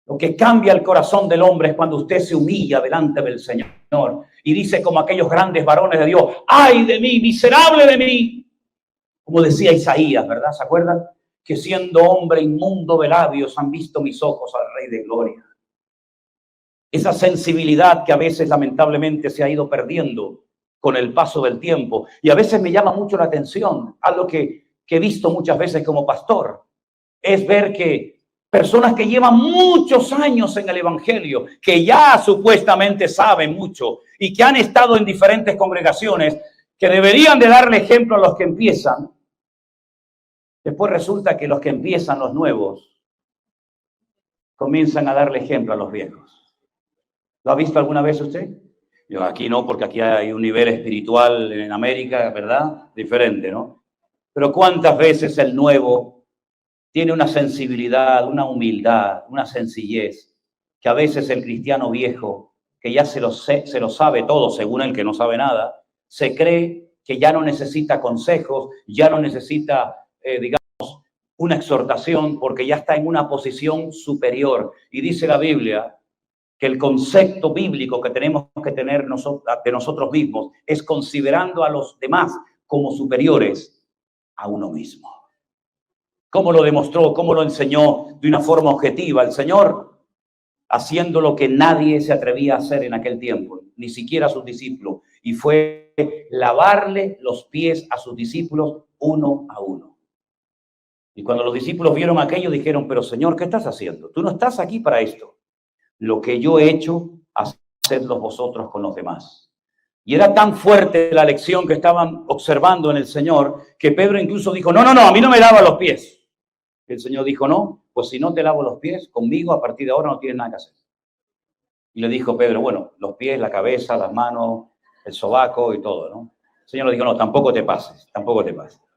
Lo que cambia el corazón del hombre es cuando usted se humilla delante del Señor y dice como aquellos grandes varones de Dios, ¡ay de mí, miserable de mí! Como decía Isaías, ¿verdad? ¿Se acuerdan? Que siendo hombre inmundo de labios han visto mis ojos al Rey de Gloria. Esa sensibilidad que a veces lamentablemente se ha ido perdiendo con el paso del tiempo. Y a veces me llama mucho la atención, algo que he visto muchas veces como pastor, es ver que personas que llevan muchos años en el evangelio, que ya supuestamente saben mucho y que han estado en diferentes congregaciones, que deberían de darle ejemplo a los que empiezan. Después resulta que los que empiezan, los nuevos, comienzan a darle ejemplo a los viejos. ¿Lo ha visto alguna vez usted? Yo aquí no, porque aquí hay un nivel espiritual en América, ¿verdad? Diferente, ¿no? Pero ¿cuántas veces el nuevo tiene una sensibilidad, una humildad, una sencillez, que a veces el cristiano viejo, que ya se lo sabe todo, según el que no sabe nada, se cree que ya no necesita consejos, ya no necesita, digamos, una exhortación, porque ya está en una posición superior. Y dice la Biblia que el concepto bíblico que tenemos que tener de nosotros mismos es considerando a los demás como superiores a uno mismo. ¿Cómo lo demostró? ¿Cómo lo enseñó de una forma objetiva el Señor? Haciendo lo que nadie se atrevía a hacer en aquel tiempo, ni siquiera a sus discípulos, y fue lavarle los pies a sus discípulos uno a uno. Y cuando los discípulos vieron aquello, dijeron, pero Señor, ¿qué estás haciendo? Tú no estás aquí para esto. Lo que yo he hecho, hacedlo vosotros con los demás. Y era tan fuerte la lección que estaban observando en el Señor, que Pedro incluso dijo, no, a mí no me lava los pies. El Señor dijo, no, pues si no te lavo los pies, conmigo a partir de ahora no tienes nada que hacer. Y le dijo Pedro, bueno, los pies, la cabeza, las manos, el sobaco y todo, ¿no? El Señor le dijo, no, tampoco te pases.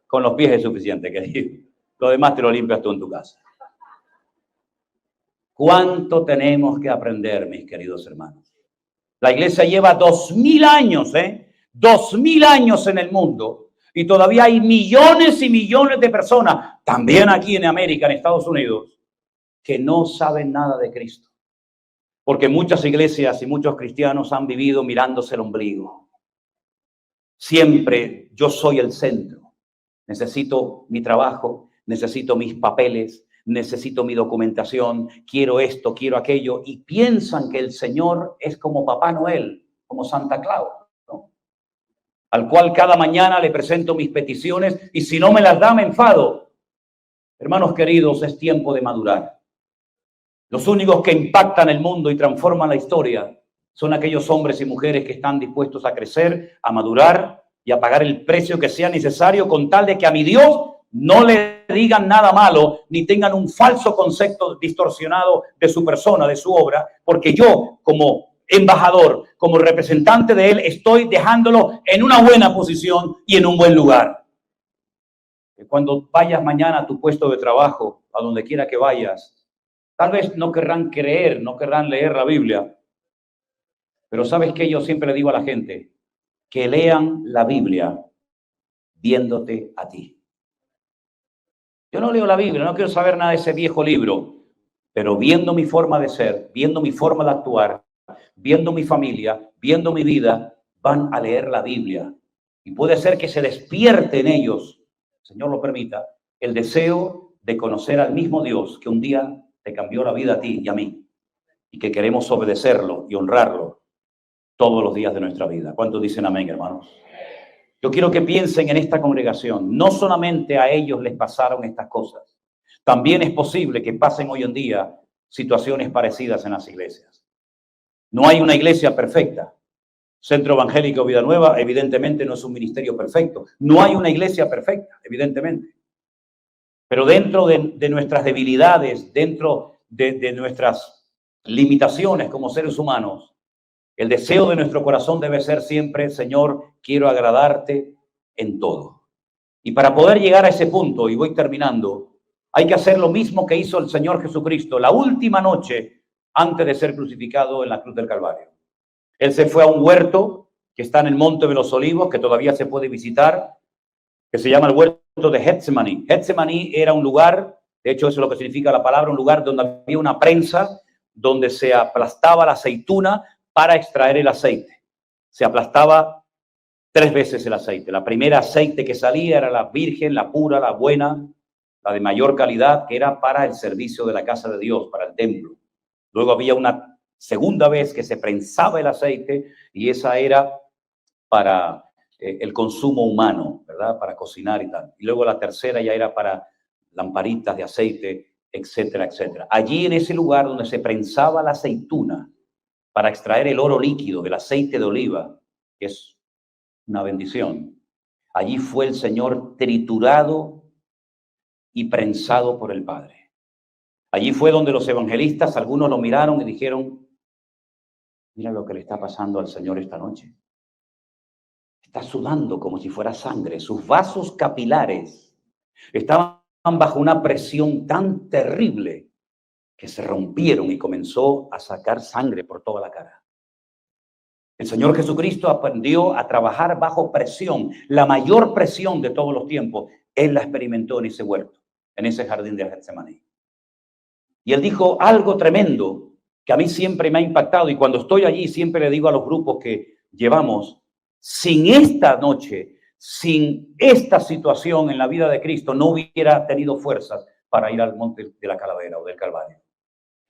Con los pies es suficiente, querido. Lo demás te lo limpias tú en tu casa. ¿Cuánto tenemos que aprender, mis queridos hermanos? La iglesia lleva 2000 años, 2000 años en el mundo, y todavía hay millones y millones de personas, también aquí en América, en Estados Unidos, que no saben nada de Cristo. Porque muchas iglesias y muchos cristianos han vivido mirándose el ombligo. Siempre yo soy el centro. Necesito mi trabajo, necesito mis papeles, necesito mi documentación, quiero esto, quiero aquello, y piensan que el Señor es como Papá Noel, como Santa Claus, ¿no? Al cual cada mañana le presento mis peticiones y si no me las da me enfado. Hermanos queridos, es tiempo de madurar. Los únicos que impactan el mundo y transforman la historia son aquellos hombres y mujeres que están dispuestos a crecer, a madurar y a pagar el precio que sea necesario con tal de que a mi Dios no le digan nada malo ni tengan un falso concepto distorsionado de su persona, de su obra, porque yo como embajador, como representante de él, estoy dejándolo en una buena posición y en un buen lugar. Cuando vayas mañana a tu puesto de trabajo, a donde quiera que vayas, tal vez no querrán creer, no querrán leer la Biblia, pero ¿sabes qué? Yo siempre le digo a la gente que lean la Biblia viéndote a ti. Yo no leo la Biblia, no quiero saber nada de ese viejo libro, pero viendo mi forma de ser, viendo mi forma de actuar, viendo mi familia, viendo mi vida, van a leer la Biblia. Y puede ser que se despierte en ellos, Señor lo permita, el deseo de conocer al mismo Dios que un día te cambió la vida a ti y a mí, y que queremos obedecerlo y honrarlo todos los días de nuestra vida. ¿Cuántos dicen amén, hermanos? Yo quiero que piensen en esta congregación. No solamente a ellos les pasaron estas cosas. También es posible que pasen hoy en día situaciones parecidas en las iglesias. No hay una iglesia perfecta. Centro Evangélico Vida Nueva, evidentemente, no es un ministerio perfecto. No hay una iglesia perfecta, evidentemente. Pero dentro de nuestras debilidades, dentro de nuestras limitaciones como seres humanos, el deseo de nuestro corazón debe ser siempre, Señor, quiero agradarte en todo. Y para poder llegar a ese punto, y voy terminando, hay que hacer lo mismo que hizo el Señor Jesucristo la última noche antes de ser crucificado en la cruz del Calvario. Él se fue a un huerto que está en el Monte de los Olivos, que todavía se puede visitar, que se llama el huerto de Getsemaní. Getsemaní era un lugar, de hecho eso es lo que significa la palabra, un lugar donde había una prensa, donde se aplastaba la aceituna para extraer el aceite. Se aplastaba 3 veces el aceite. La primera aceite que salía era la virgen, la pura, la buena, la de mayor calidad, que era para el servicio de la casa de Dios, para el templo. Luego había una segunda vez que se prensaba el aceite y esa era para el consumo humano, ¿verdad? Para cocinar y tal. Y luego la tercera ya era para lamparitas de aceite, etcétera, etcétera. Allí en ese lugar donde se prensaba la aceituna, para extraer el oro líquido del aceite de oliva, que es una bendición. Allí fue el Señor triturado y prensado por el Padre. Allí fue donde los evangelistas, algunos lo miraron y dijeron, mira lo que le está pasando al Señor esta noche. Está sudando como si fuera sangre. Sus vasos capilares estaban bajo una presión tan terrible que se rompieron y comenzó a sacar sangre por toda la cara. El Señor Jesucristo aprendió a trabajar bajo presión. La mayor presión de todos los tiempos, Él la experimentó en ese huerto, en ese jardín de Getsemaní. Y Él dijo algo tremendo que a mí siempre me ha impactado, y cuando estoy allí siempre le digo a los grupos que llevamos, sin esta noche, sin esta situación en la vida de Cristo, no hubiera tenido fuerzas para ir al monte de la Calavera o del Calvario.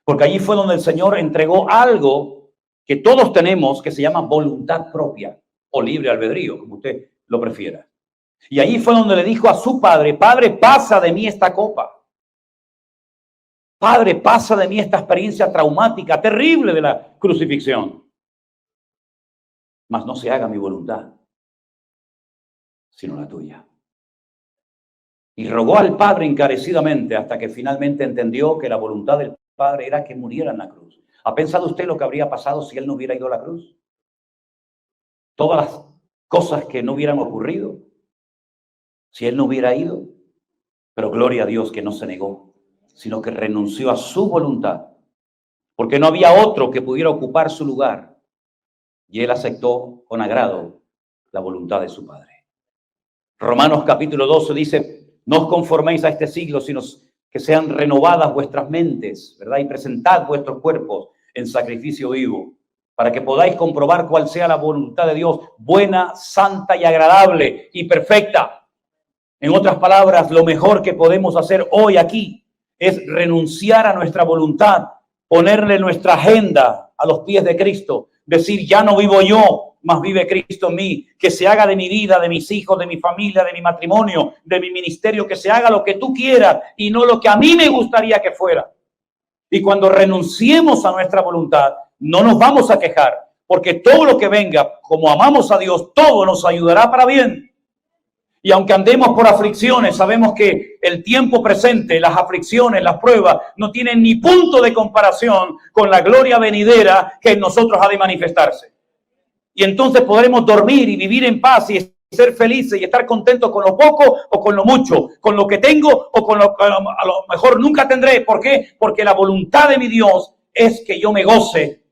Porque allí fue donde el Señor entregó algo que todos tenemos, que se llama voluntad propia o libre albedrío, como usted lo prefiera. Y allí fue donde le dijo a su padre, Padre, pasa de mí esta copa. Padre, pasa de mí esta experiencia traumática, terrible de la crucifixión. Mas no se haga mi voluntad, sino la tuya. Y rogó al Padre encarecidamente hasta que finalmente entendió que la voluntad del Padre era que muriera en la cruz. ¿Ha pensado usted lo que habría pasado si Él no hubiera ido a la cruz? Todas las cosas que no hubieran ocurrido si Él no hubiera ido. Pero gloria a Dios que no se negó, sino que renunció a su voluntad, porque no había otro que pudiera ocupar su lugar. Y Él aceptó con agrado la voluntad de su Padre. Romanos capítulo 12 dice, no os conforméis a este siglo, sino que sean renovadas vuestras mentes, ¿verdad? Y presentad vuestros cuerpos en sacrificio vivo, para que podáis comprobar cuál sea la voluntad de Dios, buena, santa y agradable y perfecta. En otras palabras, lo mejor que podemos hacer hoy aquí es renunciar a nuestra voluntad, ponerle nuestra agenda a los pies de Cristo, decir, ya no vivo yo, mas vive Cristo en mí, que se haga de mi vida, de mis hijos, de mi familia, de mi matrimonio, de mi ministerio, que se haga lo que tú quieras y no lo que a mí me gustaría que fuera. Y cuando renunciemos a nuestra voluntad, no nos vamos a quejar, porque todo lo que venga, como amamos a Dios, todo nos ayudará para bien. Y aunque andemos por aflicciones, sabemos que el tiempo presente, las aflicciones, las pruebas, no tienen ni punto de comparación con la gloria venidera que en nosotros ha de manifestarse. Y entonces podremos dormir y vivir en paz y ser felices y estar contentos con lo poco o con lo mucho, con lo que tengo o con lo que a lo mejor nunca tendré. ¿Por qué? Porque la voluntad de mi Dios es que yo me goce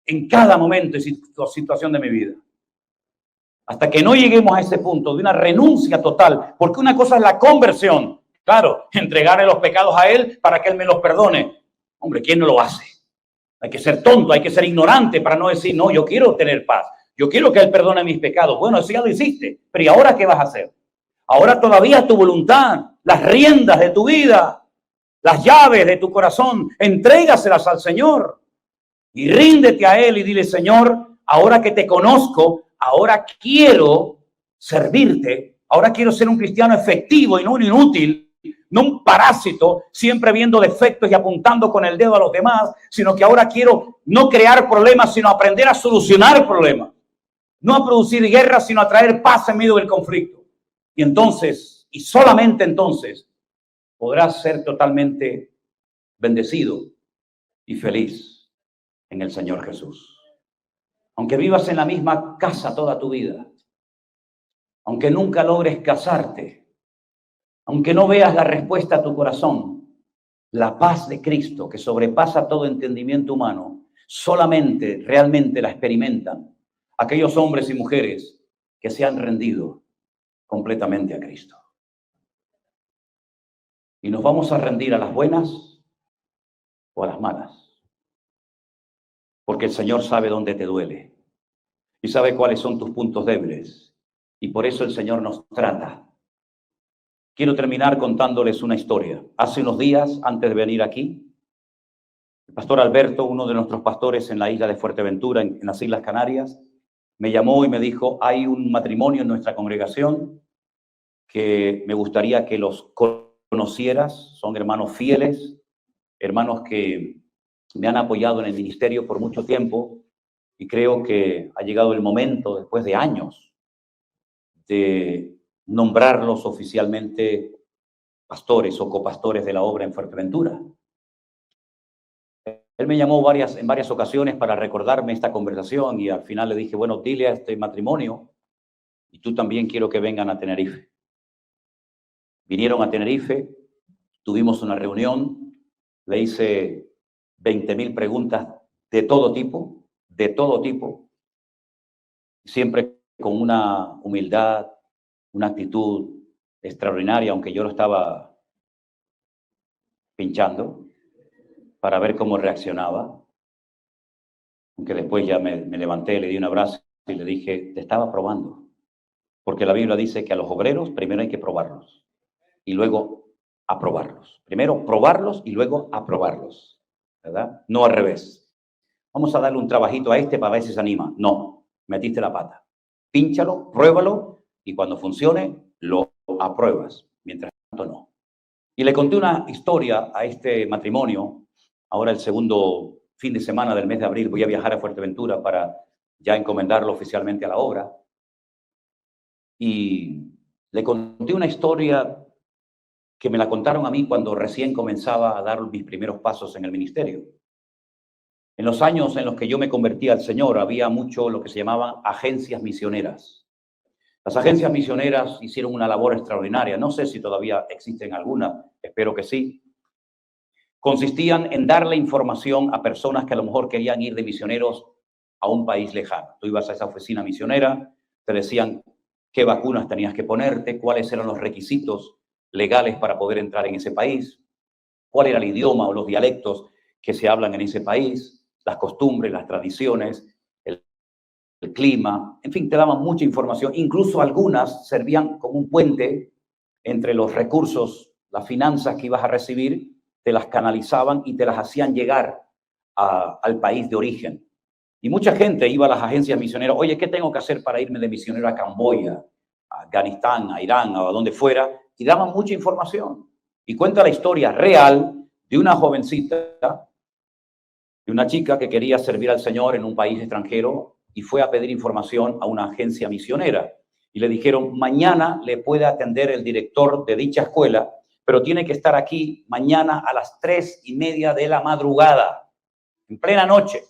en cada momento y situación de mi vida. Hasta que no lleguemos a ese punto de una renuncia total, porque una cosa es la conversión, claro, entregarle los pecados a Él para que Él me los perdone. Hombre, ¿quién no lo hace? Hay que ser tonto, hay que ser ignorante para no decir, no, yo quiero tener paz, yo quiero que Él perdone mis pecados. Bueno, eso ya lo hiciste, pero ¿y ahora qué vas a hacer? Ahora todavía tu voluntad, las riendas de tu vida, las llaves de tu corazón, entrégaselas al Señor y ríndete a Él y dile, Señor, ahora que te conozco, ahora quiero servirte, ahora quiero ser un cristiano efectivo y no un inútil, no un parásito, siempre viendo defectos y apuntando con el dedo a los demás, sino que ahora quiero no crear problemas, sino aprender a solucionar problemas. No a producir guerra, sino a traer paz en medio del conflicto. Y entonces, y solamente entonces, podrás ser totalmente bendecido y feliz en el Señor Jesús. Aunque vivas en la misma casa toda tu vida, aunque nunca logres casarte, aunque no veas la respuesta a tu corazón, la paz de Cristo, que sobrepasa todo entendimiento humano, solamente realmente la experimentan aquellos hombres y mujeres que se han rendido completamente a Cristo. Y nos vamos a rendir a las buenas o a las malas, porque el Señor sabe dónde te duele y sabe cuáles son tus puntos débiles. Y por eso el Señor nos trata. Quiero terminar contándoles una historia. Hace unos días, antes de venir aquí, el pastor Alberto, uno de nuestros pastores en la isla de Fuerteventura, en las Islas Canarias, me llamó y me dijo, hay un matrimonio en nuestra congregación que me gustaría que los conocieras. Son hermanos fieles, hermanos que me han apoyado en el ministerio por mucho tiempo y creo que ha llegado el momento, después de años, de nombrarlos oficialmente pastores o copastores de la obra en Fuerteventura. Él me llamó en varias ocasiones para recordarme esta conversación y al final le dije, bueno, dile a este matrimonio y tú también quiero que vengan a Tenerife. Vinieron a Tenerife, tuvimos una reunión, le hice 20,000 preguntas de todo tipo, siempre con una humildad, una actitud extraordinaria, aunque yo lo estaba pinchando para ver cómo reaccionaba. Aunque después ya me levanté, le di un abrazo y le dije, te estaba probando. Porque la Biblia dice que a los obreros primero hay que probarlos y luego aprobarlos. Primero probarlos y luego aprobarlos, ¿verdad? No al revés. Vamos a darle un trabajito a este para ver si se anima. No, metiste la pata. Pínchalo, pruébalo y cuando funcione lo apruebas. Mientras tanto, no. Y le conté una historia a este matrimonio. Ahora el segundo fin de semana del mes de abril voy a viajar a Fuerteventura para ya encomendarlo oficialmente a la obra. Y le conté una historia que me la contaron a mí cuando recién comenzaba a dar mis primeros pasos en el ministerio. En los años en los que yo me convertí al Señor, había mucho lo que se llamaban agencias misioneras. Las agencias misioneras hicieron una labor extraordinaria. No sé si todavía existen algunas, espero que sí. Consistían en darle información a personas que a lo mejor querían ir de misioneros a un país lejano. Tú ibas a esa oficina misionera, te decían qué vacunas tenías que ponerte, cuáles eran los requisitos legales para poder entrar en ese país, cuál era el idioma o los dialectos que se hablan en ese país, las costumbres, las tradiciones, el clima, en fin, te daban mucha información. Incluso algunas servían como un puente entre los recursos, las finanzas que ibas a recibir, te las canalizaban y te las hacían llegar al país de origen. Y mucha gente iba a las agencias misioneras, oye, ¿qué tengo que hacer para irme de misionero a Camboya, a Afganistán, a Irán, o a donde fuera? Y daban mucha información. Y cuenta la historia real de una jovencita, de una chica que quería servir al Señor en un país extranjero y fue a pedir información a una agencia misionera. Y le dijeron, mañana le puede atender el director de dicha escuela, pero tiene que estar aquí mañana a las 3:30 de la madrugada, en plena noche.